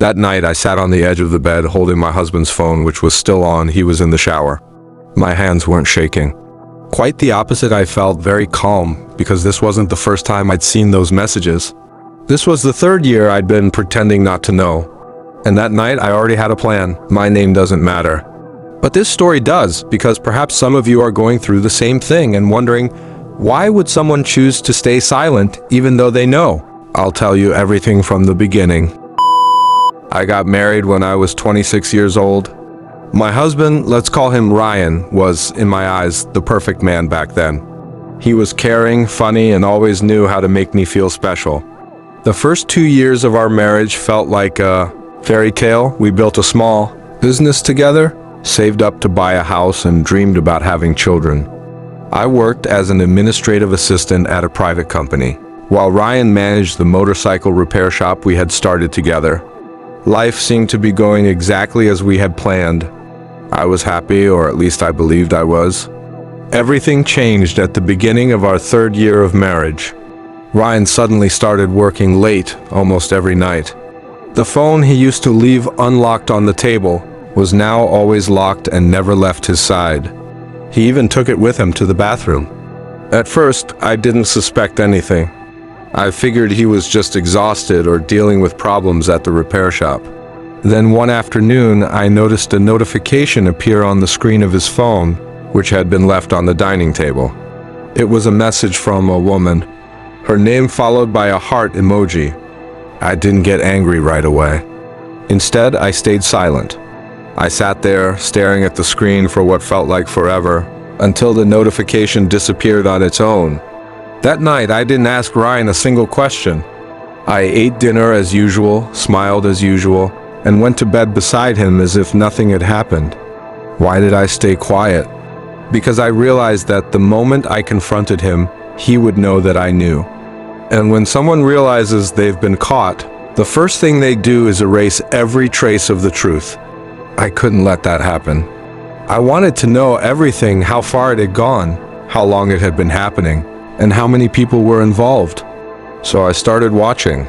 That night, I sat on the edge of the bed holding my husband's phone, which was still on. He was in the shower. My hands weren't shaking. Quite the opposite, I felt very calm, because this wasn't the first time I'd seen those messages. This was the third year I'd been pretending not to know. And that night, I already had a plan. My name doesn't matter. But this story does, because perhaps some of you are going through the same thing and wondering, why would someone choose to stay silent even though they know? I'll tell you everything from the beginning. I got married when I was 26 years old. My husband, let's call him Ryan, was, in my eyes, the perfect man back then. He was caring, funny, and always knew how to make me feel special. The first 2 years of our marriage felt like a fairy tale. We built a small business together, saved up to buy a house, and dreamed about having children. I worked as an administrative assistant at a private company, while Ryan managed the motorcycle repair shop we had started together. Life seemed to be going exactly as we had planned. I was happy, or at least I believed I was. Everything changed at the beginning of our third year of marriage. Ryan suddenly started working late almost every night. The phone he used to leave unlocked on the table was now always locked and never left his side. He even took it with him to the bathroom. At first, I didn't suspect anything. I figured he was just exhausted or dealing with problems at the repair shop. Then one afternoon, I noticed a notification appear on the screen of his phone, which had been left on the dining table. It was a message from a woman, her name followed by a heart emoji. I didn't get angry right away. Instead, I stayed silent. I sat there, staring at the screen for what felt like forever, until the notification disappeared on its own. That night, I didn't ask Ryan a single question. I ate dinner as usual, smiled as usual, and went to bed beside him as if nothing had happened. Why did I stay quiet? Because I realized that the moment I confronted him, he would know that I knew. And when someone realizes they've been caught, the first thing they do is erase every trace of the truth. I couldn't let that happen. I wanted to know everything, how far it had gone, how long it had been happening, and how many people were involved. So I started watching.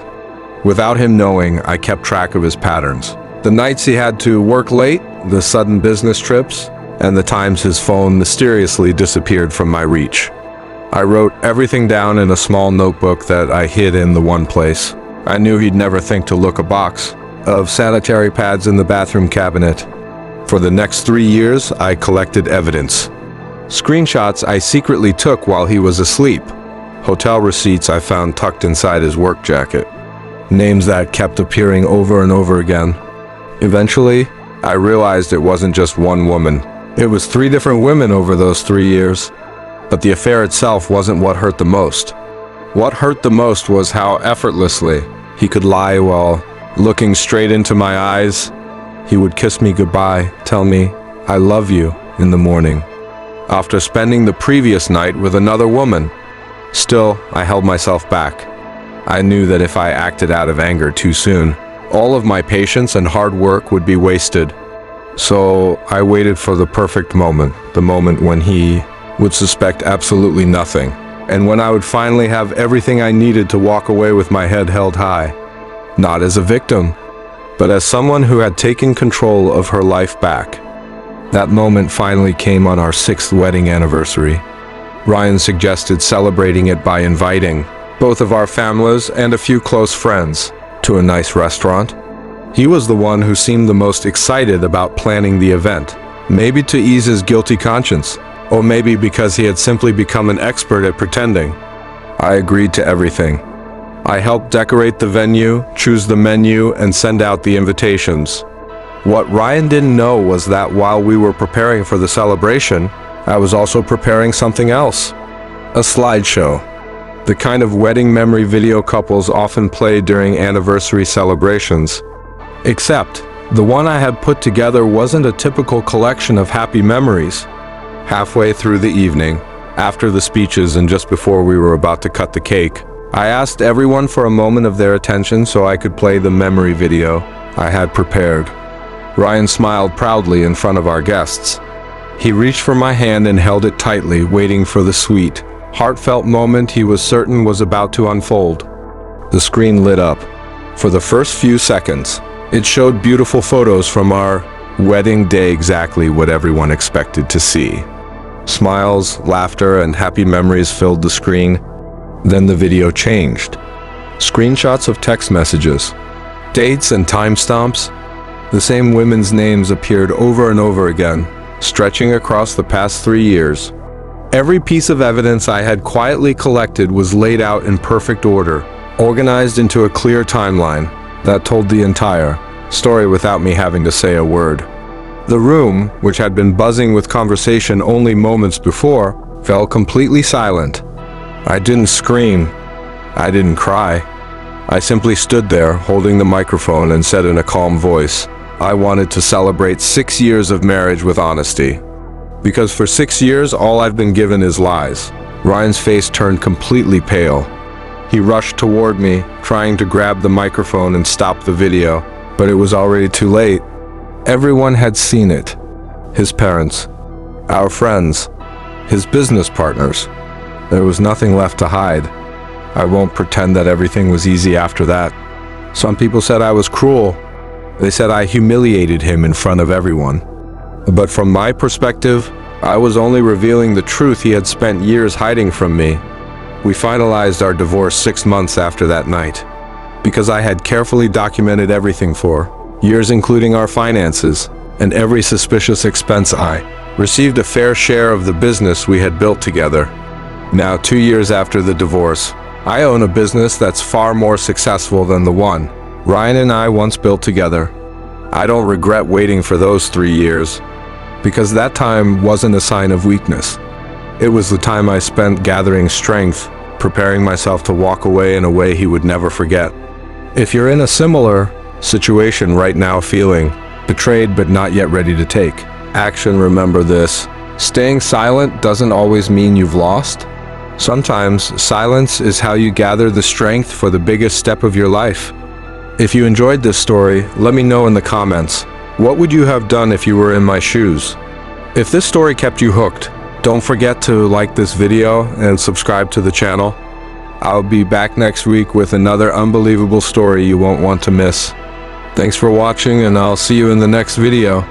Without him knowing, I kept track of his patterns. The nights he had to work late, the sudden business trips, and the times his phone mysteriously disappeared from my reach. I wrote everything down in a small notebook that I hid in the one place. I knew he'd never think to look a box of sanitary pads in the bathroom cabinet. For the next 3 years, I collected evidence. Screenshots I secretly took while he was asleep. Hotel receipts I found tucked inside his work jacket. Names that kept appearing over and over again. Eventually, I realized it wasn't just one woman. It was 3 different women over those 3 years. But the affair itself wasn't what hurt the most. What hurt the most was how effortlessly he could lie while looking straight into my eyes. He would kiss me goodbye, tell me, "I love you," in the morning, after spending the previous night with another woman. Still, I held myself back. I knew that if I acted out of anger too soon, all of my patience and hard work would be wasted. So I waited for the perfect moment, the moment when he would suspect absolutely nothing, and when I would finally have everything I needed to walk away with my head held high. Not as a victim, but as someone who had taken control of her life back. That moment finally came on our 6th wedding anniversary. Ryan suggested celebrating it by inviting both of our families and a few close friends to a nice restaurant. He was the one who seemed the most excited about planning the event, maybe to ease his guilty conscience, or maybe because he had simply become an expert at pretending. I agreed to everything. I helped decorate the venue, choose the menu, and send out the invitations. What Ryan didn't know was that while we were preparing for the celebration, I was also preparing something else. A slideshow. The kind of wedding memory video couples often play during anniversary celebrations. Except, the one I had put together wasn't a typical collection of happy memories. Halfway through the evening, after the speeches and just before we were about to cut the cake, I asked everyone for a moment of their attention so I could play the memory video I had prepared. Ryan smiled proudly in front of our guests. He reached for my hand and held it tightly, waiting for the sweet, heartfelt moment he was certain was about to unfold. The screen lit up. For the first few seconds, It showed beautiful photos from our wedding day, exactly what everyone expected to see. Smiles, laughter, and happy memories filled the screen. Then the video changed. Screenshots of text messages, dates and timestamps. The same women's names appeared over and over again, stretching across the past 3 years. Every piece of evidence I had quietly collected was laid out in perfect order, organized into a clear timeline that told the entire story without me having to say a word. The room, which had been buzzing with conversation only moments before, fell completely silent. I didn't scream. I didn't cry. I simply stood there, holding the microphone, and said in a calm voice, I wanted to celebrate 6 years of marriage with honesty. Because for 6 years, all I've been given is lies. Ryan's face turned completely pale. He rushed toward me, trying to grab the microphone and stop the video, but it was already too late. Everyone had seen it. His parents, our friends, his business partners. There was nothing left to hide. I won't pretend that everything was easy after that. Some people said I was cruel. They said I humiliated him in front of everyone. But from my perspective, I was only revealing the truth he had spent years hiding from me. We finalized our divorce 6 months after that night, because I had carefully documented everything for years, including our finances and every suspicious expense. I received a fair share of the business we had built together. Now, 2 years after the divorce, I own a business that's far more successful than the one Ryan and I once built together. I don't regret waiting for those 3 years, because that time wasn't a sign of weakness. It was the time I spent gathering strength, preparing myself to walk away in a way he would never forget. If you're in a similar situation right now, feeling betrayed but not yet ready to take action, remember this. Staying silent doesn't always mean you've lost. Sometimes silence is how you gather the strength for the biggest step of your life. If you enjoyed this story, let me know in the comments. What would you have done if you were in my shoes? If this story kept you hooked, don't forget to like this video and subscribe to the channel. I'll be back next week with another unbelievable story you won't want to miss. Thanks for watching, and I'll see you in the next video.